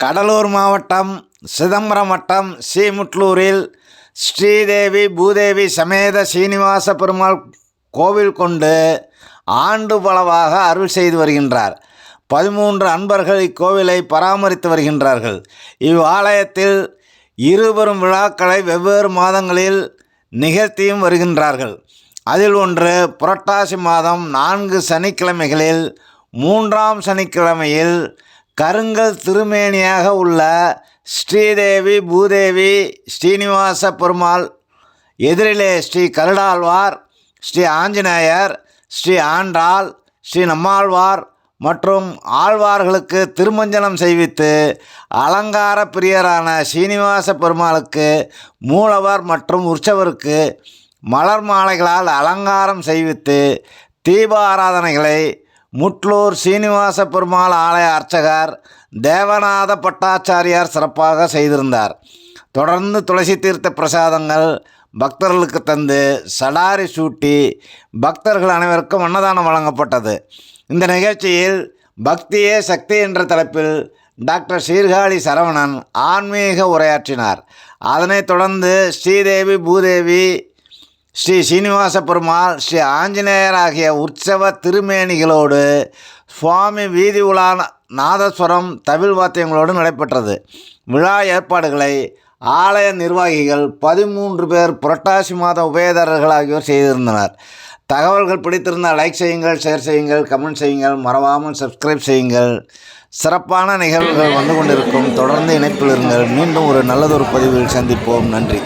கடலூர் மாவட்டம் சிதம்பரம் வட்டம் ஸ்ரீமுட்லூரில் ஸ்ரீதேவி பூதேவி சமேத சீனிவாச பெருமாள் கோவில் கொண்டு ஆண்டு பலவாக அருள் செய்து வருகின்றார். 13 அன்பர்கள் இக்கோவிலை பராமரித்து வருகின்றார்கள். இவ்வாலயத்தில் இருபெரும் விழாக்களை வெவ்வேறு மாதங்களில் நிகழ்த்தியும் வருகின்றார்கள். அதில் ஒன்று புரட்டாசி மாதம் 4 சனிக்கிழமைகளில் 3ஆம் சனிக்கிழமையில் கருங்கல் திருமேனியாக உள்ள ஸ்ரீதேவி பூதேவி ஸ்ரீனிவாச பெருமாள் எதிரிலே ஸ்ரீ கருடாழ்வார், ஸ்ரீ ஆஞ்சநேயர், ஸ்ரீ ஆண்டாள், ஸ்ரீ நம்மாழ்வார் மற்றும் ஆழ்வார்களுக்கு திருமஞ்சனம் செய்வித்து அலங்கார பிரியரான சீனிவாச பெருமாளுக்கு மூலவர் மற்றும் உற்சவருக்கு மலர் மாலைகளால் அலங்காரம் செய்வித்து தீப ஆராதனைகளை முட்லூர் சீனிவாச பெருமாள் ஆலய அர்ச்சகர் தேவநாத பட்டாச்சாரியார் சிறப்பாக செய்திருந்தார். தொடர்ந்து துளசி தீர்த்த பிரசாதங்கள் பக்தர்களுக்கு தந்து சடாரி சூட்டி பக்தர்கள் அனைவருக்கும் அன்னதானம் வழங்கப்பட்டது. இந்த நிகழ்ச்சியில் பக்தியே சக்தி என்ற தலைப்பில் டாக்டர் சீர்காழி சரவணன் ஆன்மீக உரையாற்றினார். அதனைத் தொடர்ந்து ஸ்ரீதேவி பூதேவி, ஸ்ரீ சீனிவாச பெருமாள், ஸ்ரீ ஆஞ்சநேயர் ஆகிய உற்சவ திருமேனிகளோடு சுவாமி வீதி உலா நாதஸ்வரம் தவில் வாத்தியங்களோடு நடைபெற்றது. விழா ஏற்பாடுகளை ஆலய நிர்வாகிகள் 13 பேர் புரட்டாசி மாத உபயதாரர்கள் ஆகியோர் செய்திருந்தனர். தகவல்கள் பிடித்திருந்தால் லைக் செய்யுங்கள், ஷேர் செய்யுங்கள், கமெண்ட் செய்யுங்கள், மறவாமல் சப்ஸ்கிரைப் செய்யுங்கள். சிறப்பான நிகழ்வுகள் வந்து கொண்டிருக்கும். தொடர்ந்து இணைப்பில் இருங்கள். மீண்டும் ஒரு நல்லதொரு பதிவில் சந்திப்போம். நன்றி.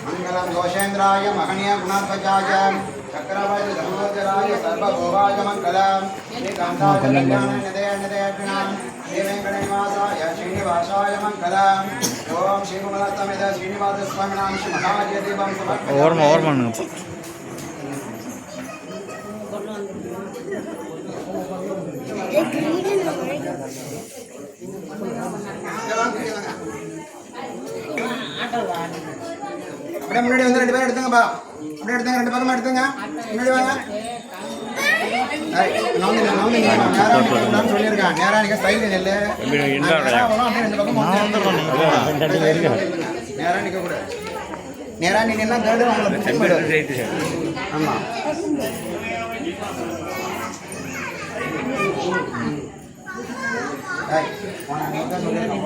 मंगलम घोषेन्द्राय महनीय गुणात्मजाय चक्रवर्ति धर्मोदराय सर्वभोगाय मंगलम श्रीकांताय कल्याणनिधये श्री वेंकटनिवासाय श्रीनिवासाय मंगलम ओम श्रीमलस्तमिद श्रीनिवासस्वामिनां श्री महादेवं समर्पयामि. அப்படியே முன்னாடி வந்து 2 பேரும் எடுத்துங்கப்பா. அப்படியே எடுத்துங்க, 2 பக்கமா எடுத்துங்க. முன்னாடி வாங்க. நான் சொல்லியிருக்கேன், நேரா நீங்க ஸ்டைல் நெல்லு நேரா நிக்க கூட. நேரா நீங்க எல்லாம் தேடு அவங்களை. ஆமா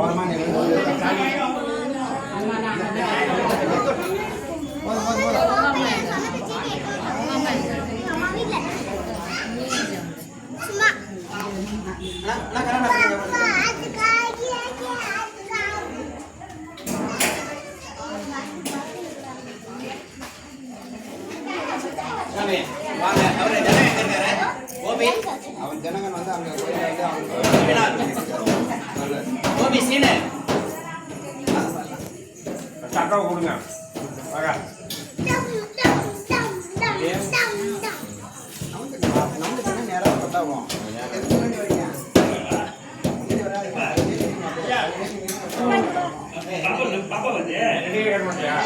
ஓரமா அவன் ஜனங்கள் வந்து அங்க சட்டை கொடுங்க. நமக்கு நேரம் பத்தாவும் பாப்பா வந்து கேட்க மாட்டியா?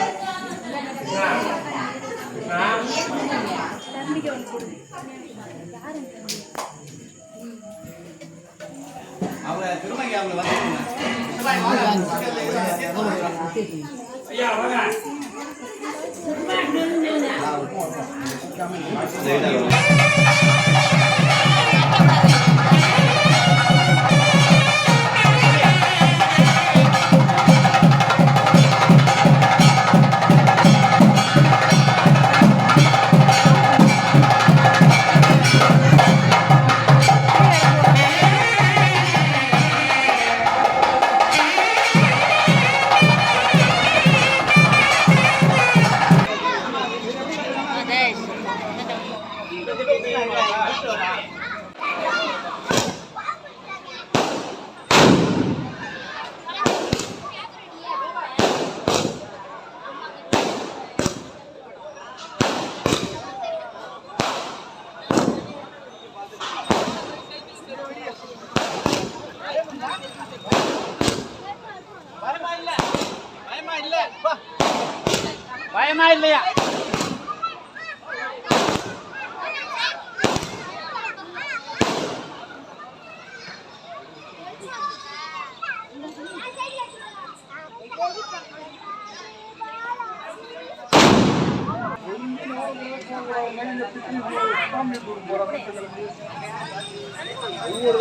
அவங்க திருமங்கை அவங்க வந்து ஐயா வாங்க பயமா இல்லையா? ஒவ்வொரு